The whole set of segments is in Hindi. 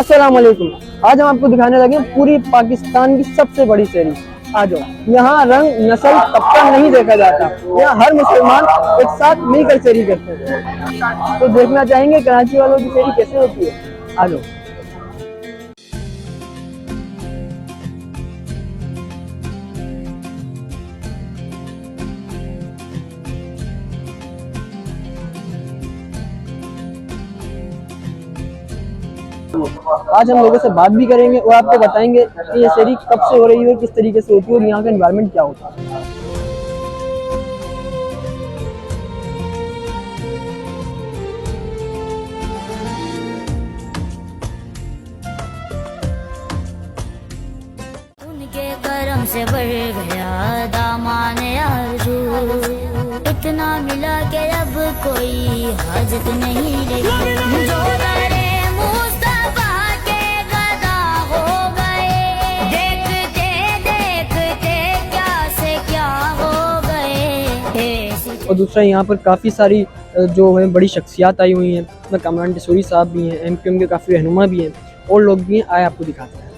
अस्सलाम वालेकुम। आज हम आपको दिखाने लगे पूरी पाकिस्तान की सबसे बड़ी शेरी। आ जाओ। यहाँ रंग नस्ल तबका नहीं देखा जाता, यहाँ हर मुसलमान एक साथ मिलकर शेरी करते हैं। तो देखना चाहेंगे कराची वालों की शेरी कैसे होती है। आ जाओ। आज हम लोगों से बात भी करेंगे और आपको बताएंगे कि ये शेरी कब से हो रही है, किस तरीके से होती है और यहाँ का एनवायरनमेंट क्या होता है। उनके करम से बढ़ गया दामाने आरज़ू, इतना मिला के अब कोई हाजत नहीं रही। जो करे मुस्तफा के गदा हो गए, देखते देखते क्या से क्या हो गए। और दूसरा यहाँ पर काफ़ी सारी जो है बड़ी शख्सियात आई हुई हैं। उसमें कमरान टिसोरी साहब भी हैं, MQM के काफ़ी रहनुमा भी हैं और लोग भी हैं। आए आपको दिखाते हैं।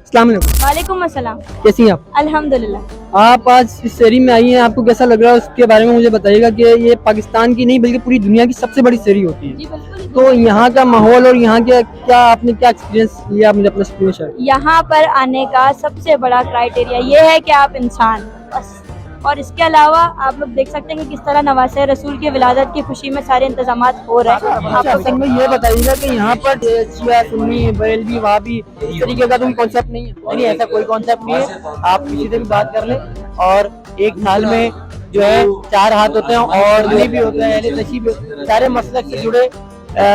अस्सलाम वालेकुम। वालेकुम अस्सलाम। कैसी हैं आप? अल्हम्दुलिल्लाह। आप आज इस शेरी में आई हैं, आपको कैसा लग रहा है उसके बारे में मुझे बताइएगा कि ये पाकिस्तान की नहीं बल्कि पूरी दुनिया की सबसे बड़ी शेरी होती है। जी बिल्कुल। तो यहाँ का माहौल और यहाँ के क्या आपने क्या एक्सपीरियंस लिया, आप मुझे अपना एक्सपीरियंस शेयर। यहाँ पर आने का सबसे बड़ा क्राइटेरिया ये है कि आप इंसान बस, और इसके अलावा आप लोग देख सकते हैं कि किस तरह नवासे रसूल की विलादत की खुशी में सारे इंतजाम हो रहे हैं। अच्छा, असल में ये बताइएगा कि यहाँ पर शिया, सुन्नी, बरेलवी, वहाबी इस तरीके का कोई कॉन्सेप्ट नहीं है? नहीं, ऐसा कोई कॉन्सेप्ट नहीं है। आप किसी से भी बात कर लें और एक थाल में जो है 4 हाथ होते हैं और ये भी होते हैं, यानी नशीब सारे मसलक से जुड़े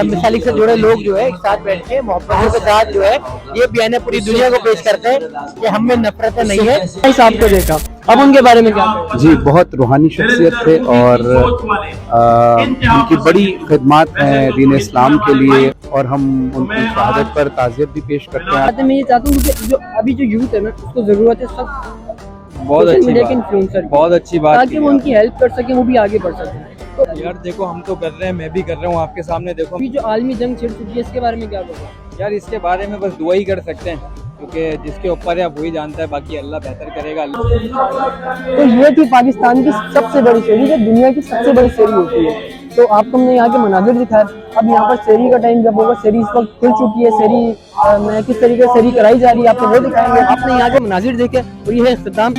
मिसालिक से जुड़े लोग जो है एक साथ बैठ के मोहब्बतों के साथ जो है ये बयान पूरी दुनिया को पेश करते हैं कि हम में नफरतें नहीं है। इस आपको देखा, अब उनके बारे में क्या कहें? जी, बहुत रूहानी शख्सियत थे और उनकी बड़ी खिदमत हैं दीन इस्लाम के लिए और हम उनकी शहादत पर ताज़ियत भी पेश करते हैं। मैं ये चाहता हूँ कि जो अभी जो यूथ है ना उसको जरूरत है सब बहुत अच्छी बात, इन्फ्लुएंसर, बहुत अच्छी बात ताकि वो उनकी हेल्प कर सके, वो भी आगे बढ़ सके। तो यार देखो, हम तो कर रहे हैं, मैं भी कर रहा हूँ आपके सामने। देखो अभी जो आलमी जंग छिड़ चुकी है इसके बारे में क्या कहोगे? यार, इसके बारे में बस दुआ ही कर सकते हैं क्योंकि जिसके ऊपर है वही जानता है, बाकी अल्लाह बेहतर करेगा। तो ये थी पाकिस्तान की सबसे बड़ी शेरी, जो दुनिया की सबसे बड़ी शेरी होती है। तो आपको हमने यहाँ के मनाजिर दिखाया। अब यहाँ पर शेरी का टाइम जब होगा, शेरी इस वक्त खुल चुकी है, शेरी में किस तरीके से शेरी कराई जा रही है आपको वो दिखाएंगे। आपने यहाँ के मनाजिर देखे और ये है इख्तिताम।